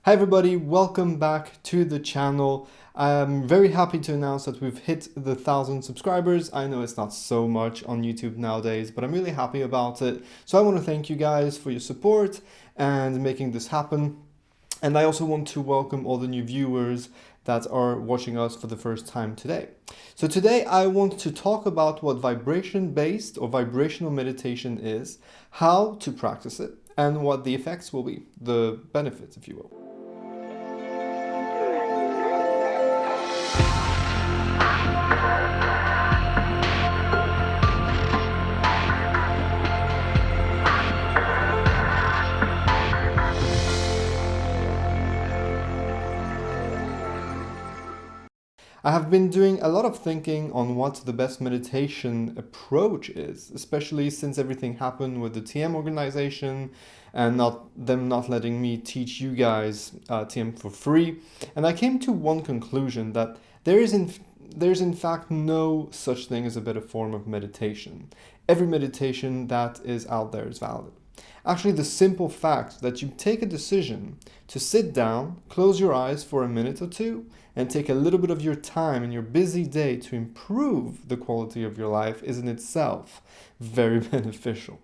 Hi everybody, welcome back to the channel. I'm very happy to announce that we've hit the 1,000 subscribers. I know it's not so much on YouTube nowadays, but I'm really happy about it. So I want to thank you guys for your support and making this happen. And I also want to welcome all the new viewers that are watching us for the first time today. So today I want to talk about what vibration-based or vibrational meditation is, how to practice it, and what the effects will be, the benefits, if you will. I have been doing a lot of thinking on what the best meditation approach is, especially since everything happened with the TM organization and them not letting me teach you guys TM for free. And I came to one conclusion that there's in fact no such thing as a better form of meditation. Every meditation that is out there is valid. Actually, the simple fact that you take a decision to sit down, close your eyes for a minute or two, and take a little bit of your time in your busy day to improve the quality of your life is in itself very beneficial.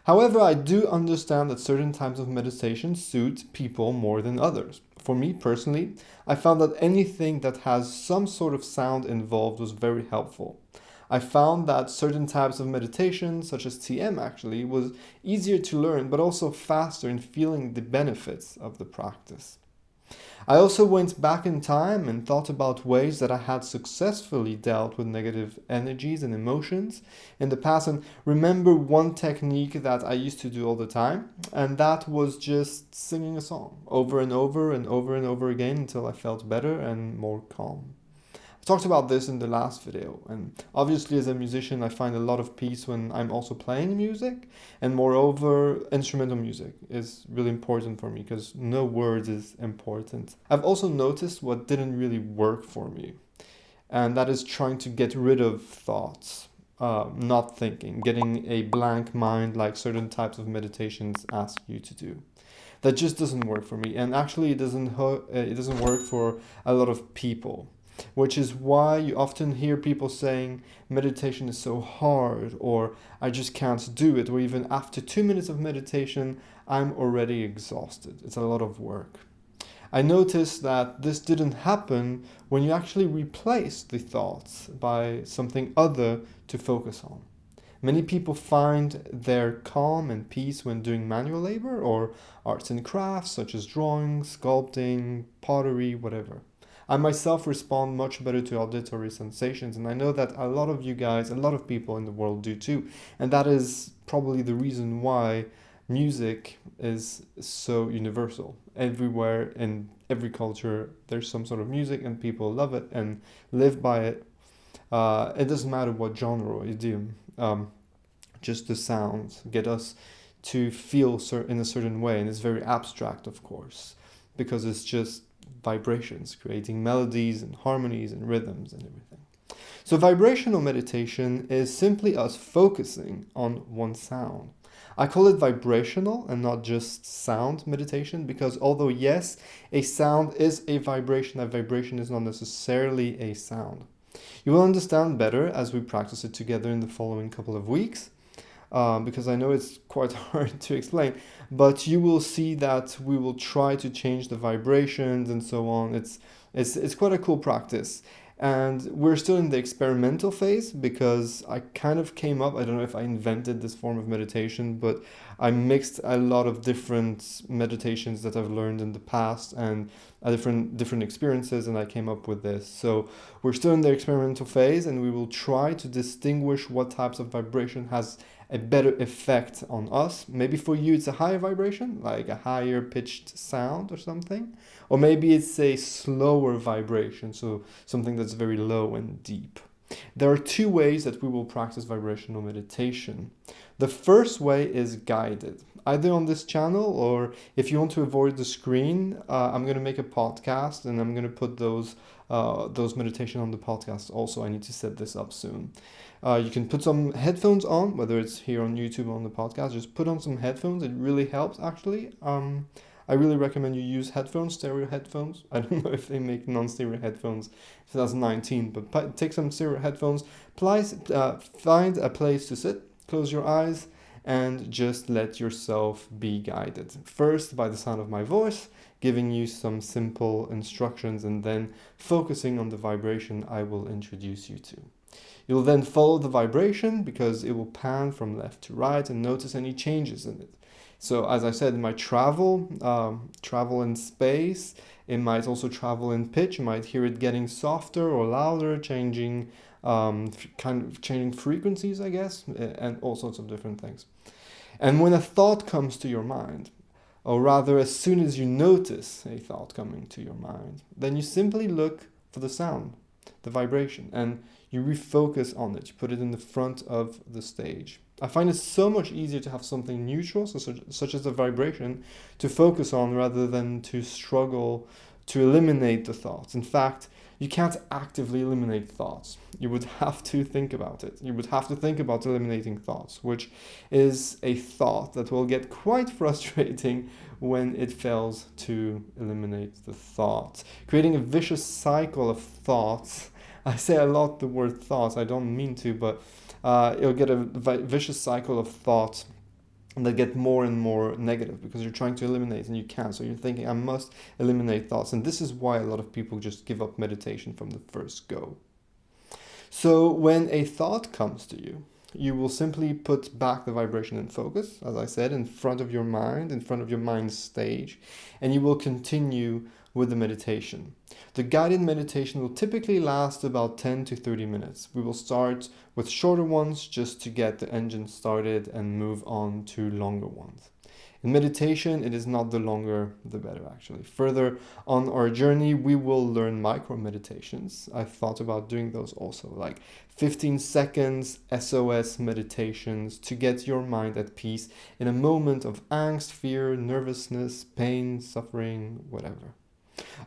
However, I do understand that certain types of meditation suit people more than others. For me personally, I found that anything that has some sort of sound involved was very helpful. I found that certain types of meditation, such as TM actually, was easier to learn, but also faster in feeling the benefits of the practice. I also went back in time and thought about ways that I had successfully dealt with negative energies and emotions in the past, and remember one technique that I used to do all the time, and that was just singing a song over and over and over and over again until I felt better and more calm. I talked about this in the last video, and obviously as a musician I find a lot of peace when I'm also playing music, and moreover instrumental music is really important for me because no words is important. I've also noticed what didn't really work for me, and that is trying to get rid of thoughts, not thinking, getting a blank mind like certain types of meditations ask you to do. That just doesn't work for me, and actually it doesn't work for a lot of people. Which is why you often hear people saying meditation is so hard, or I just can't do it, or even after 2 minutes of meditation I'm already exhausted. It's a lot of work. I noticed that this didn't happen when you actually replace the thoughts by something other to focus on. Many people find their calm and peace when doing manual labor or arts and crafts such as drawing, sculpting, pottery, whatever. I myself respond much better to auditory sensations, and I know that a lot of you guys, a lot of people in the world do too. And that is probably the reason why music is so universal. Everywhere in every culture, there's some sort of music and people love it and live by it. It doesn't matter what genre you do. Just the sounds get us to feel in a certain way, and it's very abstract, of course, because it's just vibrations, creating melodies and harmonies and rhythms and everything. So vibrational meditation is simply us focusing on one sound. I call it vibrational and not just sound meditation because although yes, a sound is a vibration is not necessarily a sound. You will understand better as we practice it together in the following couple of weeks. Because I know it's quite hard to explain, but you will see that we will try to change the vibrations and so on. It's quite a cool practice. And we're still in the experimental phase because I kind of came up, I don't know if I invented this form of meditation, but I mixed a lot of different meditations that I've learned in the past and different experiences, and I came up with this. So we're still in the experimental phase, and we will try to distinguish what types of vibration has a better effect on us. Maybe for you it's a higher vibration, like a higher pitched sound or something. Or maybe it's a slower vibration, so something that's very low and deep. There are two ways that we will practice vibrational meditation. The first way is guided, either on this channel or if you want to avoid the screen, I'm going to make a podcast and I'm going to put those meditation on the podcast also. I need to set this up soon. You can put some headphones on, whether it's here on YouTube or on the podcast. Just put on some headphones. It really helps, actually. I really recommend you use headphones, stereo headphones. I don't know if they make non-stereo headphones 2019, but take some stereo headphones, find a place to sit, close your eyes, and just let yourself be guided. First by the sound of my voice, giving you some simple instructions, and then focusing on the vibration I will introduce you to. You'll then follow the vibration because it will pan from left to right and notice any changes in it. So as I said, it might travel in space. It might also travel in pitch. You might hear it getting softer or louder, changing frequencies, I guess, and all sorts of different things. And when a thought comes to your mind, or rather as soon as you notice a thought coming to your mind, then you simply look for the sound, the vibration, and you refocus on it. You put it in the front of the stage. I find it so much easier to have something neutral, such as a vibration, to focus on rather than to struggle to eliminate the thoughts. In fact, you can't actively eliminate thoughts. You would have to think about it. You would have to think about eliminating thoughts, which is a thought that will get quite frustrating when it fails to eliminate the thought, creating a vicious cycle of thoughts. I say a lot the word thoughts, I don't mean to, but you'll get a vicious cycle of thoughts that get more and more negative because you're trying to eliminate and you can't. So you're thinking, I must eliminate thoughts. And this is why a lot of people just give up meditation from the first go. So when a thought comes to you, you will simply put back the vibration and focus, as I said, in front of your mind, in front of your mind's stage, and you will continue with the meditation. The guided meditation will typically last about 10 to 30 minutes. We will start with shorter ones just to get the engine started and move on to longer ones. In meditation, it is not the longer the better, actually. Further on our journey, we will learn micro meditations. I thought about doing those also, like 15 seconds SOS meditations to get your mind at peace in a moment of angst, fear, nervousness, pain, suffering, whatever.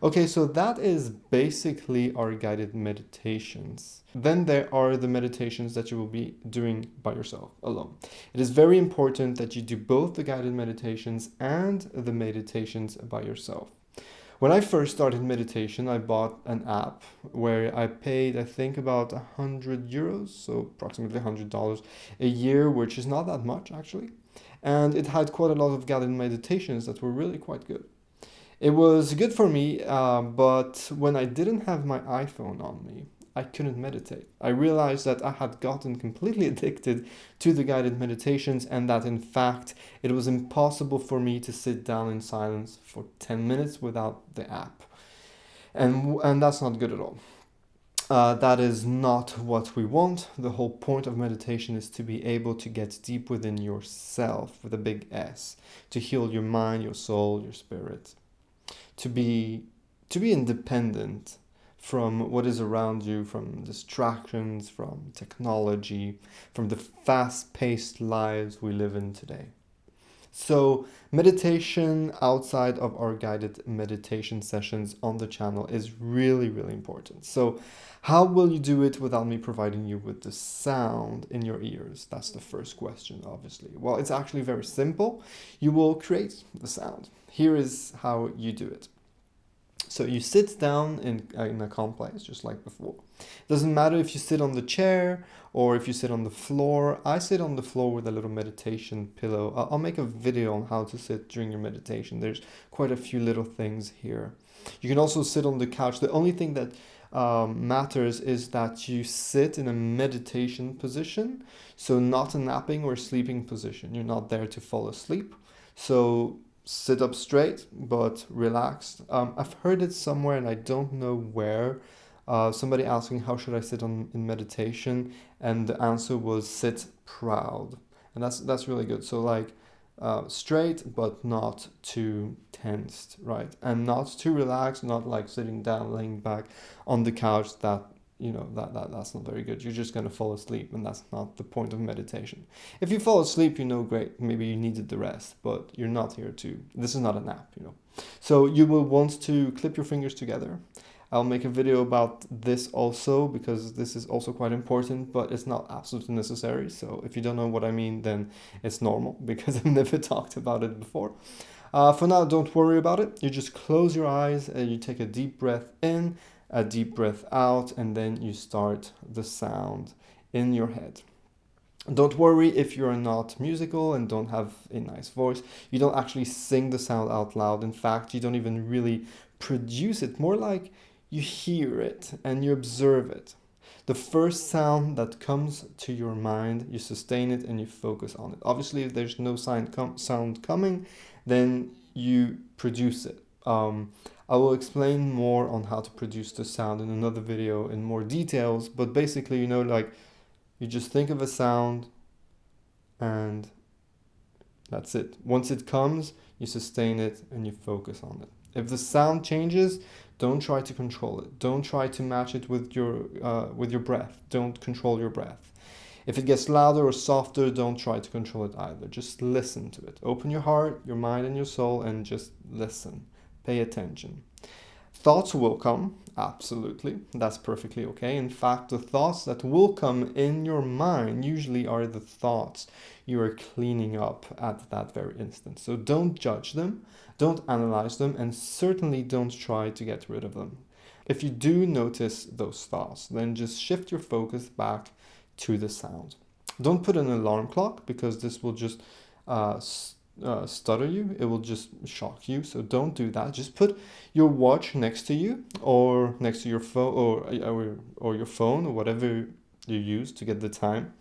Okay, so that is basically our guided meditations. Then there are the meditations that you will be doing by yourself, alone. It is very important that you do both the guided meditations and the meditations by yourself. When I first started meditation, I bought an app where I paid, I think, about 100 euros, so approximately $100 a year, which is not that much, actually. And it had quite a lot of guided meditations that were really quite good. It was good for me, but when I didn't have my iPhone on me, I couldn't meditate. I realized that I had gotten completely addicted to the guided meditations and that in fact it was impossible for me to sit down in silence for 10 minutes without the app. And that's not good at all. That is not what we want. The whole point of meditation is to be able to get deep within yourself with a big S, to heal your mind, your soul, your spirit. To be independent from what is around you, from distractions, from technology, from the fast-paced lives we live in today. So meditation outside of our guided meditation sessions on the channel is really, really important. So how will you do it without me providing you with the sound in your ears? That's the first question, obviously. Well, it's actually very simple. You will create the sound. Here is how you do it. So you sit down in a calm place, just like before. It doesn't matter if you sit on the chair or if you sit on the floor. I sit on the floor with a little meditation pillow. I'll make a video on how to sit during your meditation. There's quite a few little things here. You can also sit on the couch. The only thing that matters is that you sit in a meditation position, so not a napping or sleeping position. You're not there to fall asleep. So sit up straight, but relaxed. I've heard it somewhere and I don't know where. Somebody asking how should I sit in meditation, and the answer was sit proud, and that's really good. So like straight but not too tensed, right? And not too relaxed, not like sitting down, laying back on the couch. That's not very good. You're just going to fall asleep, and that's not the point of meditation. If you fall asleep, great, maybe you needed the rest, but you're not here this is not a nap, So you will want to clip your fingers together. I'll make a video about this also because this is also quite important, but it's not absolutely necessary. So if you don't know what I mean, then it's normal because I've never talked about it before. For now, don't worry about it. You just close your eyes and you take a deep breath in, a deep breath out, and then you start the sound in your head. Don't worry if you're not musical and don't have a nice voice. You don't actually sing the sound out loud. In fact, you don't even really produce it. More like you hear it and you observe it. The first sound that comes to your mind, you sustain it and you focus on it. Obviously, if there's no sound coming, then you produce it. I will explain more on how to produce the sound in another video in more details, but basically, like you just think of a sound and that's it. Once it comes, you sustain it and you focus on it. If the sound changes, don't try to control it. Don't try to match it with your breath. Don't control your breath. If it gets louder or softer, don't try to control it either. Just listen to it. Open your heart, your mind, and your soul and just listen. Pay attention. Thoughts will come, absolutely. That's perfectly okay. In fact, the thoughts that will come in your mind usually are the thoughts you are cleaning up at that very instant. So don't judge them, don't analyze them, and certainly don't try to get rid of them. If you do notice those thoughts, then just shift your focus back to the sound. Don't put an alarm clock because this will just stutter you. It will just shock you. So don't do that. Just put your watch next to you or next to your phone or your phone or whatever you use to get the time.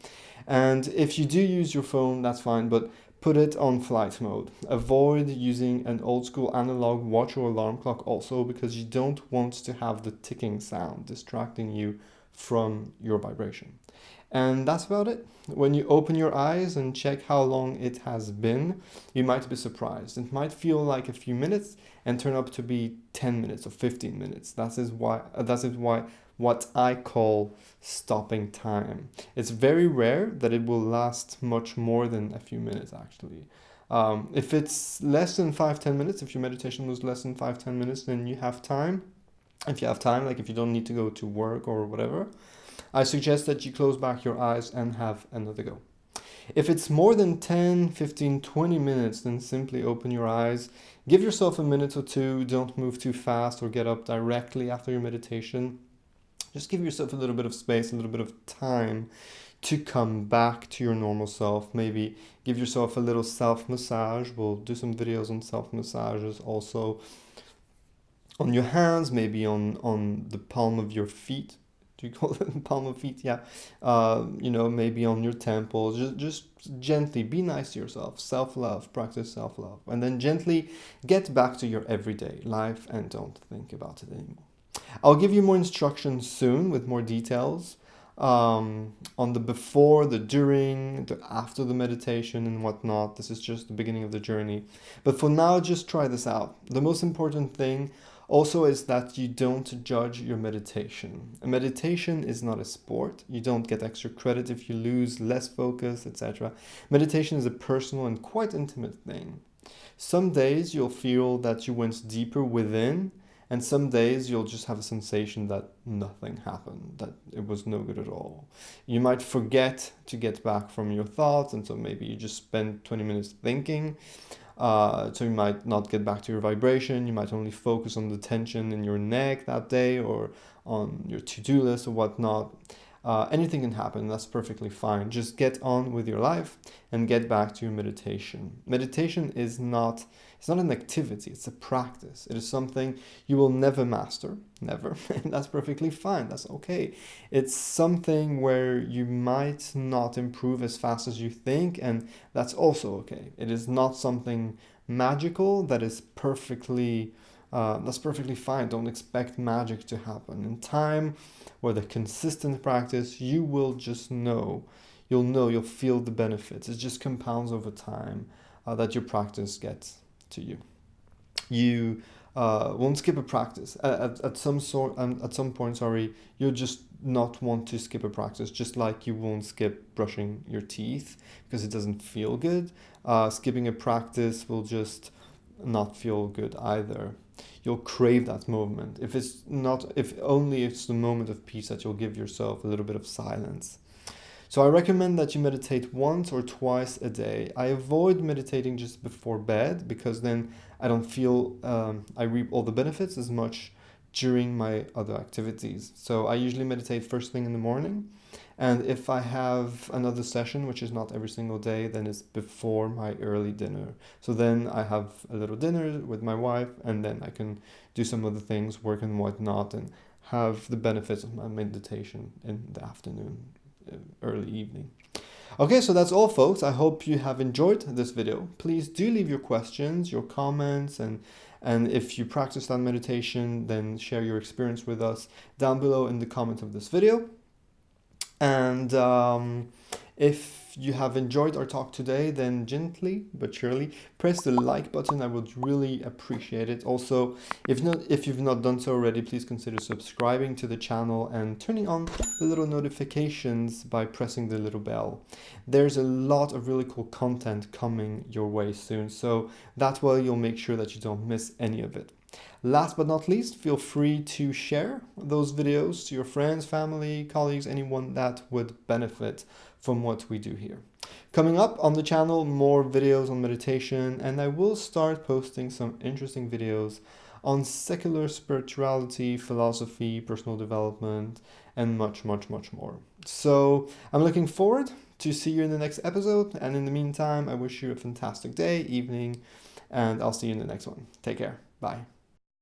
And if you do use your phone, that's fine, but put it on flight mode. Avoid using an old school analog watch or alarm clock also because you don't want to have the ticking sound distracting you from your vibration. And that's about it. When you open your eyes and check how long it has been, you might be surprised. It might feel like a few minutes and turn up to be 10 minutes or 15 minutes. That is why what I call stopping time. It's very rare that it will last much more than a few minutes actually. If it's less than 5-10 minutes, if your meditation was less than 5-10 minutes, then you have time. If you have time, like if you don't need to go to work or whatever, I suggest that you close back your eyes and have another go. If it's more than 10, 15, 20 minutes, then simply open your eyes. Give yourself a minute or two. Don't move too fast or get up directly after your meditation. Just give yourself a little bit of space, a little bit of time to come back to your normal self. Maybe give yourself a little self-massage. We'll do some videos on self-massages also on your hands, maybe on the palm of your feet. Do you call it palm of feet? Yeah. Maybe on your temples. Just gently be nice to yourself. Self-love, practice self-love. And then gently get back to your everyday life and don't think about it anymore. I'll give you more instructions soon with more details on the before, the during, the after the meditation and whatnot. This is just the beginning of the journey. But for now, just try this out. The most important thing also is that you don't judge your meditation. A meditation is not a sport. You don't get extra credit if you lose less focus, etc. Meditation is a personal and quite intimate thing. Some days you'll feel that you went deeper within, and some days you'll just have a sensation that nothing happened, that it was no good at all. You might forget to get back from your thoughts, and so maybe you just spend 20 minutes thinking. So you might not get back to your vibration. You might only focus on the tension in your neck that day or on your to-do list or whatnot. Anything can happen. That's perfectly fine. Just get on with your life and get back to your meditation. Meditation is not an activity. It's a practice. It is something you will never master. Never. And that's perfectly fine. That's okay. It's something where you might not improve as fast as you think, and that's also okay. It is not something magical that is that's perfectly fine. Don't expect magic to happen. In time, with a consistent practice, you will just know. You'll feel the benefits. It just compounds over time that your practice gets to you. You won't skip a practice. At some point, you'll just not want to skip a practice, just like you won't skip brushing your teeth because it doesn't feel good. Skipping a practice will just not feel good either. You'll crave that moment. If only it's the moment of peace that you'll give yourself a little bit of silence. So I recommend that you meditate once or twice a day. I avoid meditating just before bed because then I don't feel I reap all the benefits as much during my other activities. So I usually meditate first thing in the morning. And if I have another session, which is not every single day, then it's before my early dinner. So then I have a little dinner with my wife, and then I can do some other things, work and whatnot, and have the benefits of my meditation in the afternoon, early evening. Okay, so that's all, folks. I hope you have enjoyed this video. Please do leave your questions, your comments, and if you practice that meditation, then share your experience with us down below in the comments of this video. And if you have enjoyed our talk today, then gently but surely press the like button. I would really appreciate it. Also, if you've not done so already, please consider subscribing to the channel and turning on the little notifications by pressing the little bell. There's a lot of really cool content coming your way soon, so that way you'll make sure that you don't miss any of it. Last but not least, feel free to share those videos to your friends, family, colleagues, anyone that would benefit from what we do here. Coming up on the channel, more videos on meditation, and I will start posting some interesting videos on secular spirituality, philosophy, personal development, and much, much, much more. So I'm looking forward to see you in the next episode, and in the meantime, I wish you a fantastic day, evening, and I'll see you in the next one. Take care. Bye.